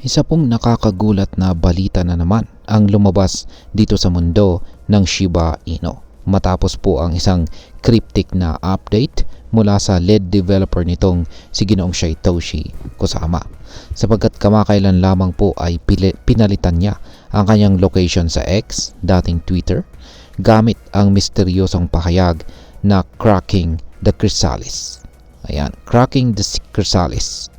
Isa pong nakakagulat na balita na naman ang lumabas dito sa mundo ng Shiba Inu. Matapos po ang isang cryptic na update mula sa lead developer nitong si Ginoong Satoshi Kusama. Sapagkat kamakailan lamang po ay pinalitan niya ang kanyang location sa X, dating Twitter, gamit ang misteryosong pahayag na cracking the chrysalis. Ayan, cracking the chrysalis.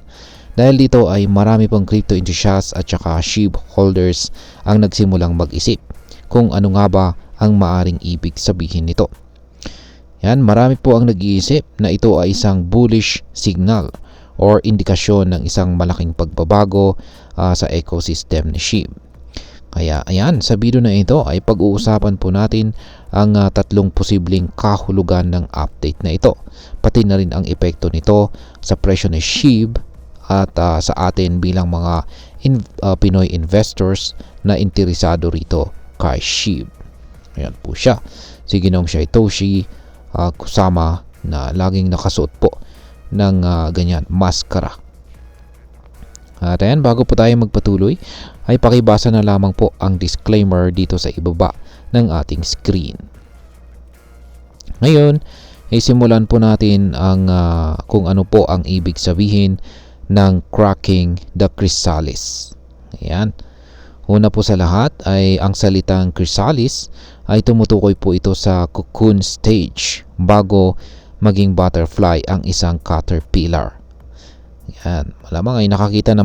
Dahil dito ay marami pong crypto enthusiasts at saka SHIB holders ang nagsimulang mag-isip kung ano nga ba ang maaring ibig sabihin nito. Yan, marami po ang nag-iisip na ito ay isang bullish signal or indikasyon ng isang malaking pagbabago sa ecosystem ni SHIB. Kaya ayan, sa video na ito ay pag-uusapan po natin ang tatlong posibleng kahulugan ng update na ito. Pati na rin ang epekto nito sa presyo ni SHIB at sa atin bilang mga Pinoy investors na interesado rito kay SHIB. Ayan po siya, si Ginoong Satoshi Kusama na laging nakasuot po ng ganyan maskara. At ayan, bago po tayo magpatuloy ay pakibasa na lamang po ang disclaimer dito sa ibaba ng ating screen. Ngayon ay simulan po natin ang kung ano po ang ibig sabihin ng cracking the chrysalis. Ayan. Una po sa lahat ay ang salitang chrysalis ay tumutukoy po ito sa cocoon stage bago maging butterfly ang isang caterpillar. Ayan. Malamang ay nakakita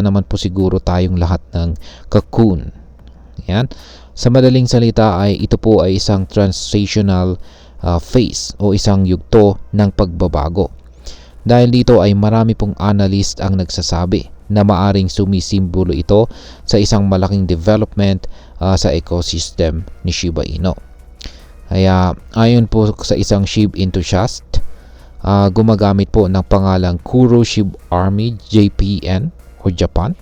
naman po siguro tayong lahat ng cocoon. Ayan. Sa madaling salita ay ito po ay isang transitional phase o isang yugto ng pagbabago. Dahil dito ay marami pong analyst ang nagsasabi na maaring sumisimbolo ito sa isang malaking development sa ecosystem ni Shiba Inu. Kaya ayon po sa isang SHIB enthusiast, gumagamit po ng pangalang Kuro SHIB Army JPN o Japan,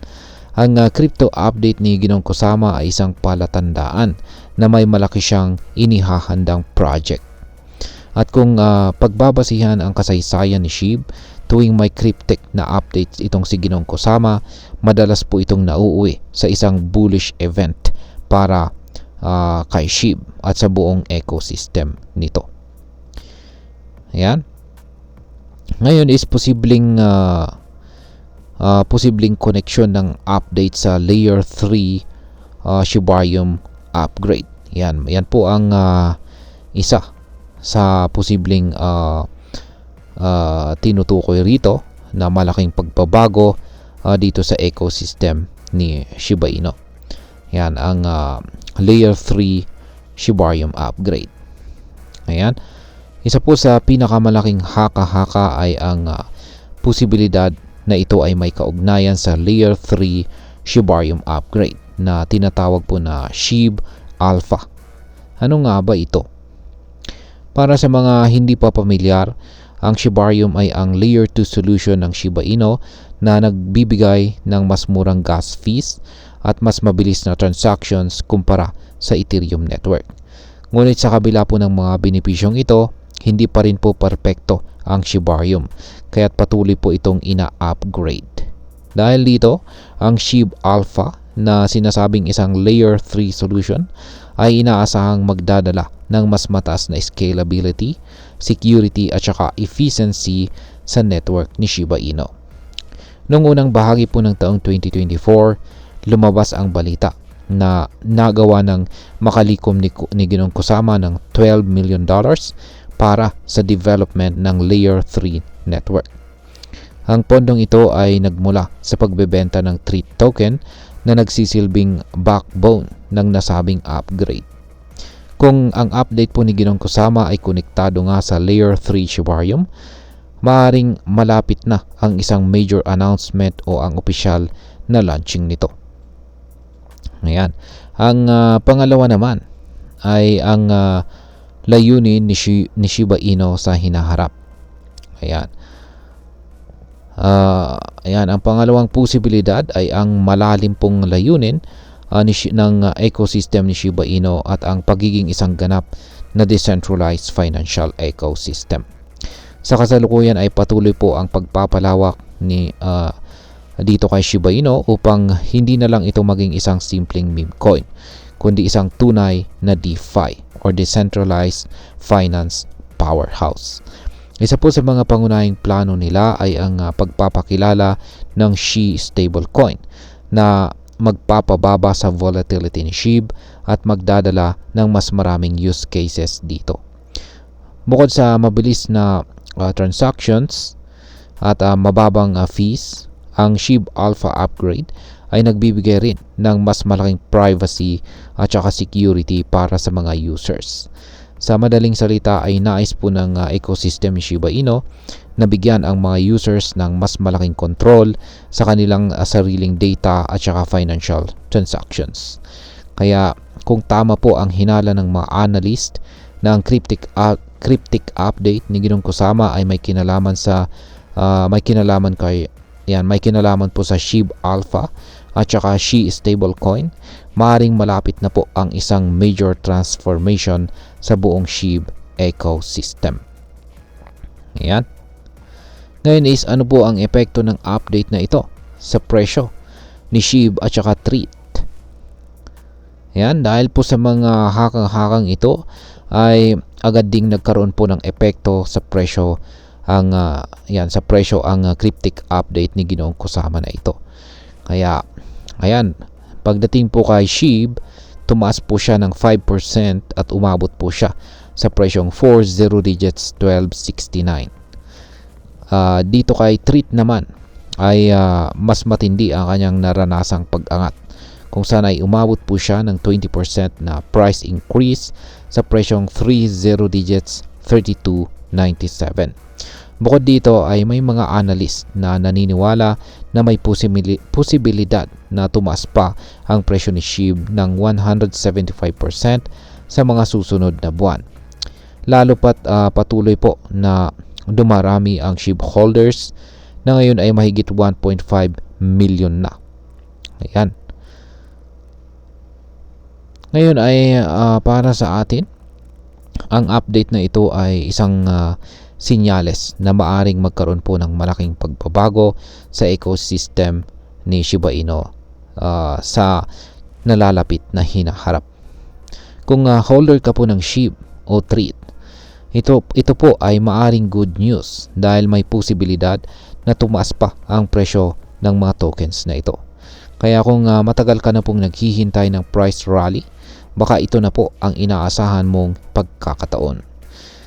ang crypto update ni Ginoong Kusama ay isang palatandaan na may malaki siyang inihahandang project. At kung pagbabasihan ang kasaysayan ni SHIB, tuwing may cryptic na updates itong si Ginoong Kusama, madalas po itong nauuwi sa isang bullish event para kay SHIB at sa buong ecosystem nito. Ayan. Ngayon is posibleng connection ng update sa Layer 3 Shibarium upgrade. Yan po ang isa sa posibleng tinutukoy rito na malaking pagbabago dito sa ecosystem ni Shiba Inu. Yan ang Layer 3 Shibarium upgrade. Ayan. Isa po sa pinakamalaking haka-haka ay ang posibilidad na ito ay may kaugnayan sa Layer 3 Shibarium upgrade na tinatawag po na SHIB Alpha. Ano nga ba ito? Para sa mga hindi pa pamilyar, ang Shibarium ay ang Layer 2 solution ng Shiba Inu na nagbibigay ng mas murang gas fees at mas mabilis na transactions kumpara sa Ethereum network. Ngunit sa kabila po ng mga benepisyong ito, hindi pa rin po perpekto ang Shibarium, kaya't patuloy po itong ina-upgrade. Dahil dito, ang SHIB Alpha na sinasabing isang Layer 3 solution ay inaasahang magdadala ng mas mataas na scalability, security at saka efficiency sa network ni Shiba Inu. Noong unang bahagi po ng taong 2024, lumabas ang balita na nagawa ng makalikom ni Ginoong Kusama ng $12 million para sa development ng Layer 3 network. Ang pondong ito ay nagmula sa pagbebenta ng TREAT token na nagsisilbing backbone ng nasabing upgrade. Kung ang update po ni Ginoong Kusama ay konektado nga sa Layer 3 Shibarium, maaaring malapit na ang isang major announcement o ang opisyal na launching nito. Ayan. Ang pangalawa naman ay ang layunin ni Shiba Inu sa hinaharap. Ayan. Ayan, ang pangalawang posibilidad ay ang malalim pong layunin ng ecosystem ni Shiba Inu at ang pagiging isang ganap na decentralized financial ecosystem. Sa kasalukuyan ay patuloy po ang pagpapalawak dito kay Shiba Inu upang hindi na lang ito maging isang simpleng meme coin, kundi isang tunay na DeFi or Decentralized Finance Powerhouse. Isa po sa mga pangunahing plano nila ay ang pagpapakilala ng SHIB stablecoin na magpapababa sa volatility ni SHIB at magdadala ng mas maraming use cases dito. Bukod sa mabilis na transactions at mababang fees, ang SHIB Alpha upgrade ay nagbibigay rin ng mas malaking privacy at saka security para sa mga users. Sa madaling salita ay nais po ng ecosystem ni Shiba Inu na bigyan ang mga users ng mas malaking control sa kanilang sariling data at saka financial transactions. Kaya kung tama po ang hinala ng mga analyst na ang cryptic update ni Ginong Kusama ay may kinalaman po sa SHIB Alpha at saka SHIB stablecoin, maaaring malapit na po ang isang major transformation sa buong SHIB ecosystem. Ayan. Ngayon is ano po ang epekto ng update na ito sa presyo ni SHIB at saka TREAT. Ayan, dahil po sa mga hakang-hakang ito ay agad ding nagkaroon po ng epekto sa presyo ang cryptic update ni Ginoong Kusama na ito. Kaya ayan, pagdating po kay SHIB, tumaas po siya ng 5% at umabot po siya sa presyong 40 digits 1269. Dito kay TREAT naman ay mas matindi ang kanyang naranasang pag-angat, kung saan ay umabot po siya ng 20% na price increase sa presyong 30 digits 3297. Bukod dito ay may mga analyst na naniniwala na may posibilidad na tumaas pa ang presyo ni SHIB ng 175% sa mga susunod na buwan. Lalo pat patuloy po na dumarami ang SHIB holders na ngayon ay mahigit 1.5 million na. Ayan. Ngayon ay para sa atin, ang update na ito ay isang sinyales na maaring magkaroon po ng malaking pagbabago sa ecosystem ni Shiba Inu sa nalalapit na hinaharap. Kung holder ka po ng SHIB o TREAT, ito po ay maaring good news dahil may posibilidad na tumaas pa ang presyo ng mga tokens na ito. Kaya kung matagal ka na pong naghihintay ng price rally, baka ito na po ang inaasahan mong pagkakataon.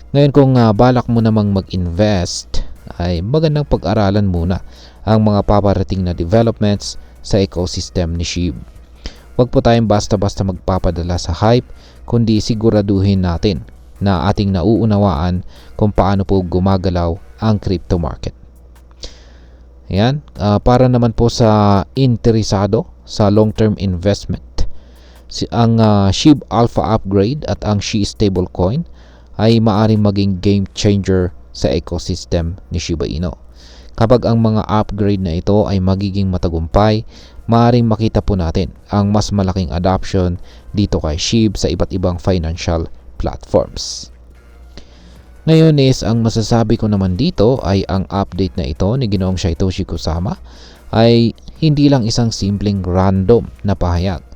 Ngayon kung balak mo namang mag-invest, ay magandang pag-aralan muna ang mga paparating na developments sa ecosystem ni SHIB. Huwag po tayong basta-basta magpapadala sa hype, kundi siguraduhin natin na ating nauunawaan kung paano po gumagalaw ang crypto market. Ayan, para naman po sa interesado sa long-term investment, ang SHIB Alpha upgrade at ang SHIB stablecoin ay maaaring maging game changer sa ecosystem ni Shiba Inu. Kapag ang mga upgrade na ito ay magiging matagumpay, maaaring makita po natin ang mas malaking adoption dito kay SHIB sa iba't ibang financial platforms. Ngayon is ang masasabi ko naman dito ay ang update na ito ni Ginoong Satoshi Kusama ay hindi lang isang simpleng random na pahayag.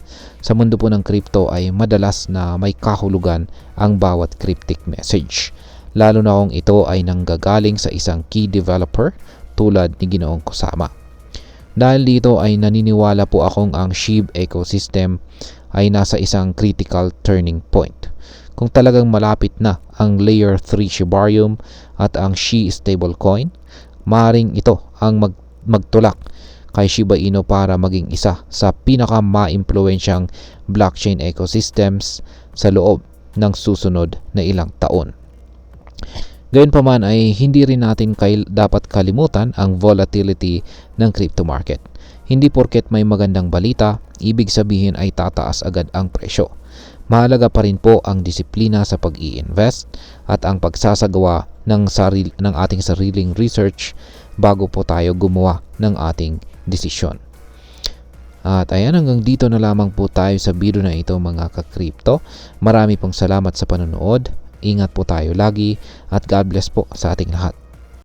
Sa mundo po ng crypto ay madalas na may kahulugan ang bawat cryptic message, lalo na kung ito ay nanggagaling sa isang key developer tulad ni Ginoong Kusama. Dahil dito ay naniniwala po akong ang SHIB ecosystem ay nasa isang critical turning point. Kung talagang malapit na ang Layer 3 Shibarium at ang SHIB stablecoin, maaaring ito ang magtulak kay Shiba Inu para maging isa sa pinaka-ma-impluwensyang blockchain ecosystems sa loob ng susunod na ilang taon. Gayunpaman ay hindi rin natin dapat kalimutan ang volatility ng crypto market. Hindi porket may magandang balita, ibig sabihin ay tataas agad ang presyo. Mahalaga pa rin po ang disiplina sa pag-i-invest at ang pagsasagawa ng ating sariling research bago po tayo gumawa ng ating desisyon. At ayan, hanggang dito na lamang po tayo sa video na ito mga ka-crypto. Marami pong salamat sa panonood. Ingat po tayo lagi at God bless po sa ating lahat.